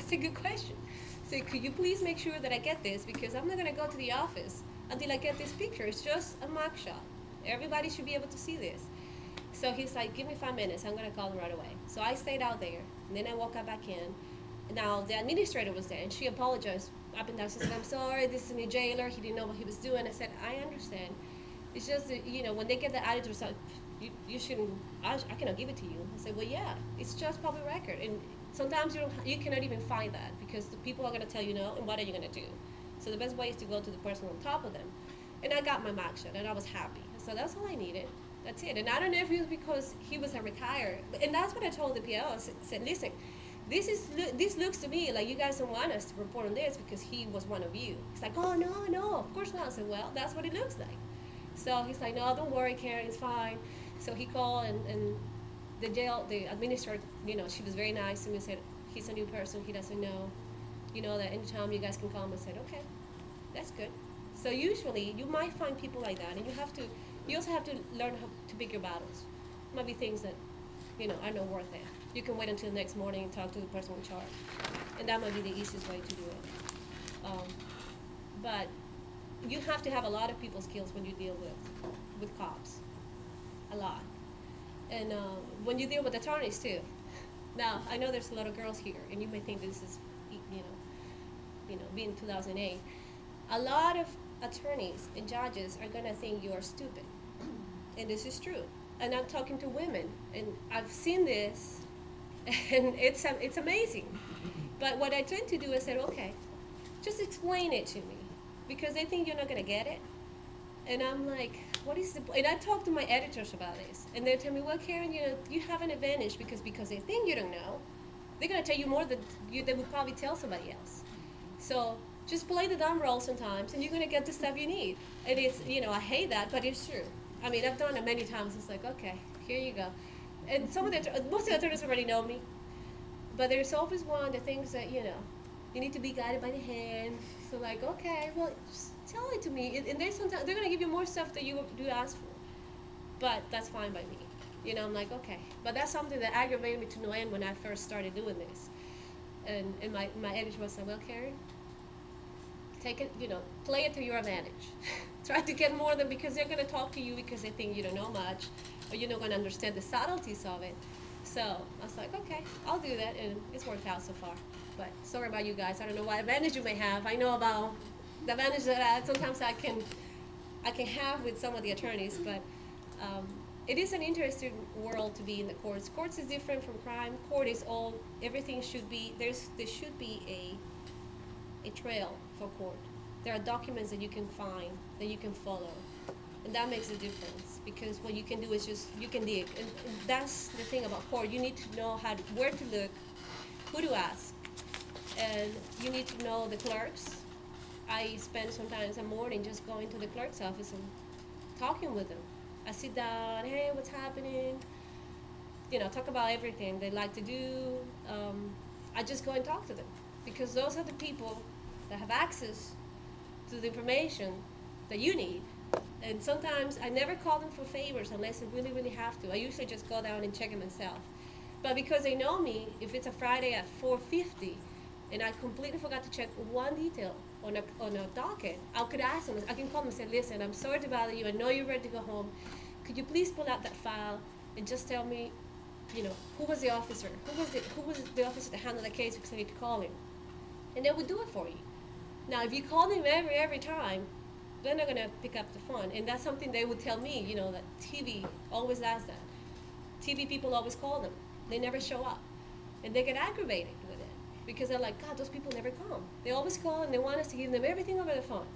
that's a good question. So could you please make sure that I get this, because I'm not going to go to the office until I get this picture. It's just a mugshot. Everybody should be able to see this. So he's like, give me 5 minutes. I'm going to call him right away. So I stayed out there, and then I walked back in. Now, the administrator was there, and she apologized up and down. She said, I'm sorry, this is a new jailer. He didn't know what he was doing. I said, I understand. It's just that, you know, when they get the attitude, so you shouldn't, I cannot give it to you. I said, well, yeah, it's just public record. And sometimes you cannot even find that, because the people are going to tell you no, and what are you going to do? So the best way is to go to the person on top of them. And I got my mugshot, and I was happy. So that's all I needed. That's it. And I don't know if it was because he was a retired, and that's what I told the PO. I said, listen, this looks to me like you guys don't want us to report on this because he was one of you. He's like, oh, no, of course not. I said, well, that's what it looks like. So he's like, no, don't worry, Keren, it's fine. So he called, and the administrator, you know, she was very nice to me and said, he's a new person, he doesn't know. You know that anytime you guys can call him. I said, okay, that's good. So usually you might find people like that, and you also have to learn how to pick your battles. Might be things that, you know, are not worth it. You can wait until the next morning and talk to the person in charge. And that might be the easiest way to do it. But you have to have a lot of people skills when you deal with cops. A lot. And when you deal with attorneys too. Now, I know there's a lot of girls here, and you may think this is, being 2008. A lot of attorneys and judges are gonna think you are stupid. And this is true. And I'm talking to women, and I've seen this, and it's amazing. But what I tend to do is say, okay, just explain it to me, because they think you're not gonna get it. And I'm like, what is the point? And I talk to my editors about this, and they tell me, well, Keren, you have an advantage because they think you don't know. They're gonna tell you more than they would probably tell somebody else. So just play the dumb role sometimes, and you're gonna get the stuff you need. And it's, I hate that, but it's true. I mean, I've done it many times. It's like, okay, here you go. And most of the attorneys already know me, but there's always one that thinks that, you need to be guided by the hand. So like, okay, well, just tell it to me. And sometimes they're gonna give you more stuff that you do ask for, but that's fine by me. I'm like, okay. But that's something that aggravated me to no end when I first started doing this. And my editor was like, well, Keren, take it, play it to your advantage. Try to get more than, because they're going to talk to you because they think you don't know much, or you're not going to understand the subtleties of it. So I was like, okay, I'll do that, and it's worked out so far. But sorry about you guys. I don't know what advantage you may have. I know about the advantage that sometimes I can have with some of the attorneys, but it is an interesting world to be in the courts. Courts is different from crime. Court is everything should be, there should be a trail for court. There are documents that you can find, that you can follow. And that makes a difference, because what you can do is you can dig. And that's the thing about court. You need to know where to look, who to ask. And you need to know the clerks. I spend sometimes a morning just going to the clerk's office and talking with them. I sit down, hey, what's happening? Talk about everything they like to do. I just go and talk to them, because those are the people that have access to the information that you need. And sometimes I never call them for favors unless I really, really have to. I usually just go down and check it myself. But because they know me, if it's a Friday at 4:50 and I completely forgot to check one detail on a docket, I could ask them. I can call them and say, listen, I'm sorry to bother you. I know you're ready to go home. Could you please pull out that file and just tell me, who was the officer? Who was the officer that handled the case, because I need to call him. And they would do it for you. Now, if you call them every time, they're not going to pick up the phone. And that's something they would tell me, that TV always does that. TV people always call them. They never show up. And they get aggravated with it, because they're like, God, those people never come. They always call, and they want us to give them everything over the phone.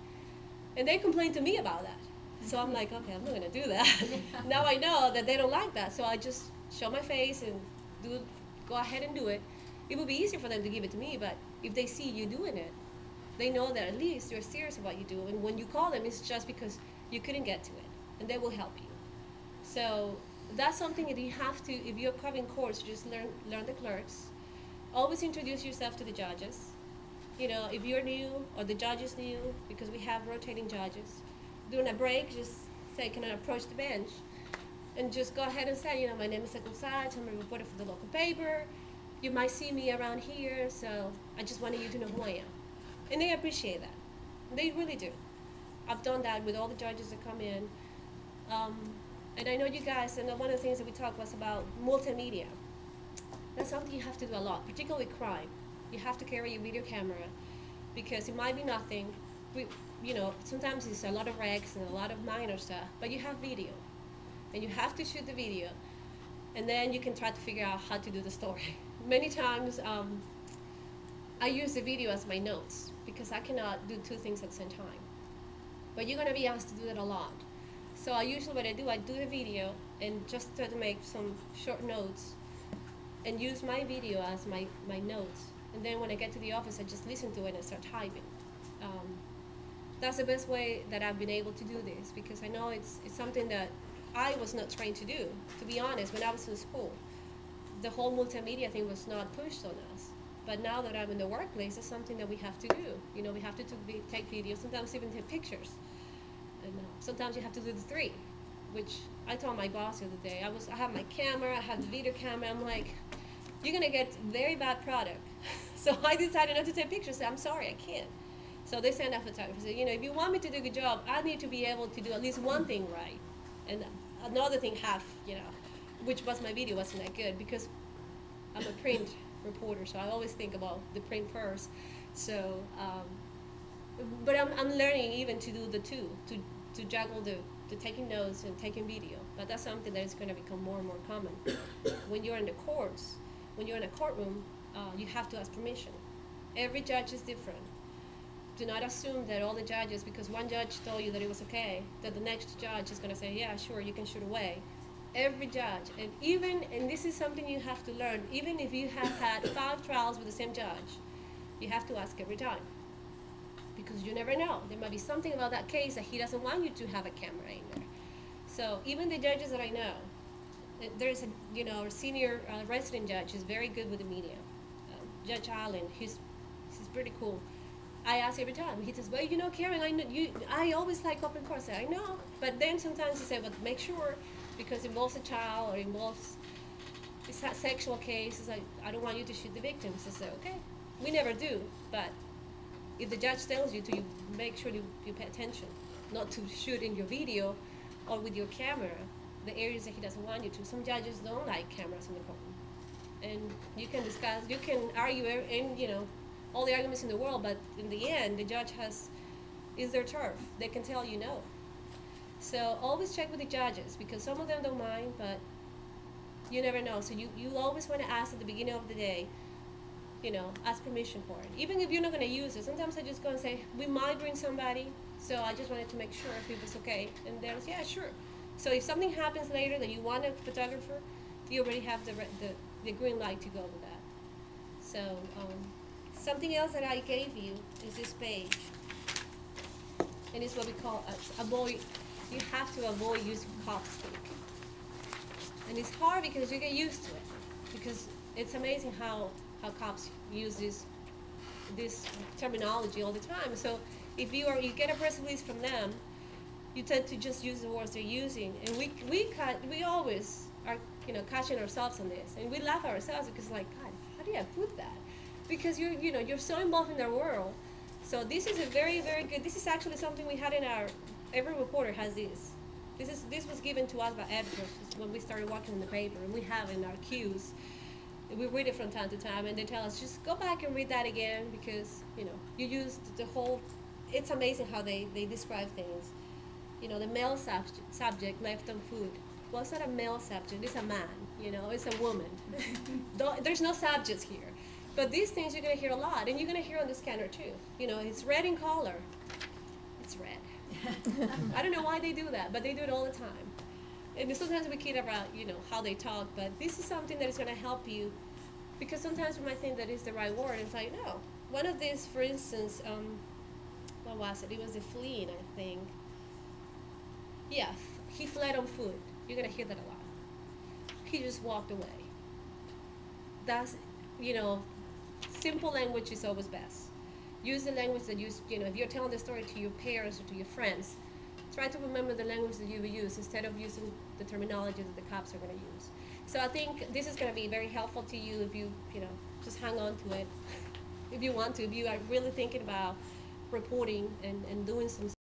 And they complain to me about that. So I'm like, okay, I'm not going to do that. Now I know that they don't like that, so I just show my face and go ahead and do it. It would be easier for them to give it to me, but if they see you doing it, they know that at least you're serious about what you do. And when you call them, it's just because you couldn't get to it, and they will help you. So that's something that you have to, if you're covering courts, just learn the clerks. Always introduce yourself to the judges. If you're new or the judge is new, because we have rotating judges. During a break, just say, can I approach the bench? And just go ahead and say, my name is Gonzalez, I'm a reporter for the local paper. you might see me around here, so I just wanted you to know who I am. And they appreciate that. They really do. I've done that with all the judges that come in. And I know you guys, and one of the things that we talked was about multimedia. That's something you have to do a lot, particularly with crime. You have to carry your video camera because it might be nothing. Sometimes it's a lot of wrecks and a lot of minor stuff, but you have video. And you have to shoot the video. And then you can try to figure out how to do the story. Many times, I use the video as my notes because I cannot do two things at the same time. But you're gonna be asked to do that a lot. So what I do the video and just try to make some short notes and use my video as my notes. And then when I get to the office, I just listen to it and start typing. That's the best way that I've been able to do this because I know it's something that I was not trained to do. To be honest, when I was in school, the whole multimedia thing was not pushed on us. But now that I'm in the workplace, it's something that we have to do. We have to take videos, sometimes even take pictures. And sometimes you have to do the three, which I told my boss the other day. I have my camera, I have the video camera. I'm like, you're gonna get very bad product. So I decided not to take pictures. So I'm sorry, I can't. So they send a photographer. Say, if you want me to do a good job, I need to be able to do at least one thing right, and another thing half, which was my video wasn't that good because I'm a print reporter, so I always think about the print first. So, but I'm learning even to do the two, to juggle the taking notes and taking video. But that's something that is going to become more and more common. When you're in the courts, when you're in a courtroom, you have to ask permission. Every judge is different. Do not assume that all the judges, because one judge told you that it was okay, that the next judge is going to say, yeah, sure, you can shoot away. Every judge, and this is something you have to learn, even if you have had 5 trials with the same judge, you have to ask every time. Because you never know. There might be something about that case that he doesn't want you to have a camera in there. So even the judges that I know, there's a senior resident judge who's very good with the media. Judge Allen, he's pretty cool. I ask every time. He says, well, Keren, I always like open court. I say, I know. But then sometimes he says, but make sure, because it involves a child or involves it's a sexual case. It's like, I don't want you to shoot the victims. I say, okay. We never do. But if the judge tells you to, you make sure you pay attention. Not to shoot in your video or with your camera the areas that he doesn't want you to. Some judges don't like cameras in the courtroom. And you can discuss, you can argue, and all the arguments in the world, but in the end, the judge is their turf. They can tell you no. So always check with the judges, because some of them don't mind, but you never know. So you always want to ask at the beginning of the day, ask permission for it. Even if you're not going to use it, sometimes I just go and say, we might bring somebody, so I just wanted to make sure if it was okay. And they'll say, yeah, sure. So if something happens later that you want a photographer, you already have the green light to go with that. So something else that I gave you is this page. And it's what we call you have to avoid using cop speak. And it's hard because you get used to it. Because it's amazing how cops use this terminology all the time. So if you get a press release from them, you tend to just use the words they're using. And we always are catching ourselves on this. And we laugh at ourselves because like, God, how do I put that? Because you're so involved in their world. So this is a very, very good, this is actually something we had in every reporter has this. This was given to us by editors when we started working in the paper, and we have in our cues. We read it from time to time, and they tell us, just go back and read that again, because, you use the whole, it's amazing how they describe things. The male subject left on food. Well, it's not a male subject, it's a man, it's a woman. There's no subjects here. But these things you're going to hear a lot, and you're going to hear on the scanner too. It's red in color. It's red. I don't know why they do that, but they do it all the time. And sometimes we kid about, how they talk, but this is something that is going to help you, because sometimes we might think that is the right word, and it's like, no. One of these, for instance, what was it? It was a fleeing, I think. Yeah, he fled on foot. You're going to hear that a lot. He just walked away. That's, simple language is always best. Use the language that if you're telling the story to your parents or to your friends, try to remember the language that you will use instead of using the terminology that the cops are going to use. So I think this is going to be very helpful to you if you, just hang on to it. If you want to, if you are really thinking about reporting and doing some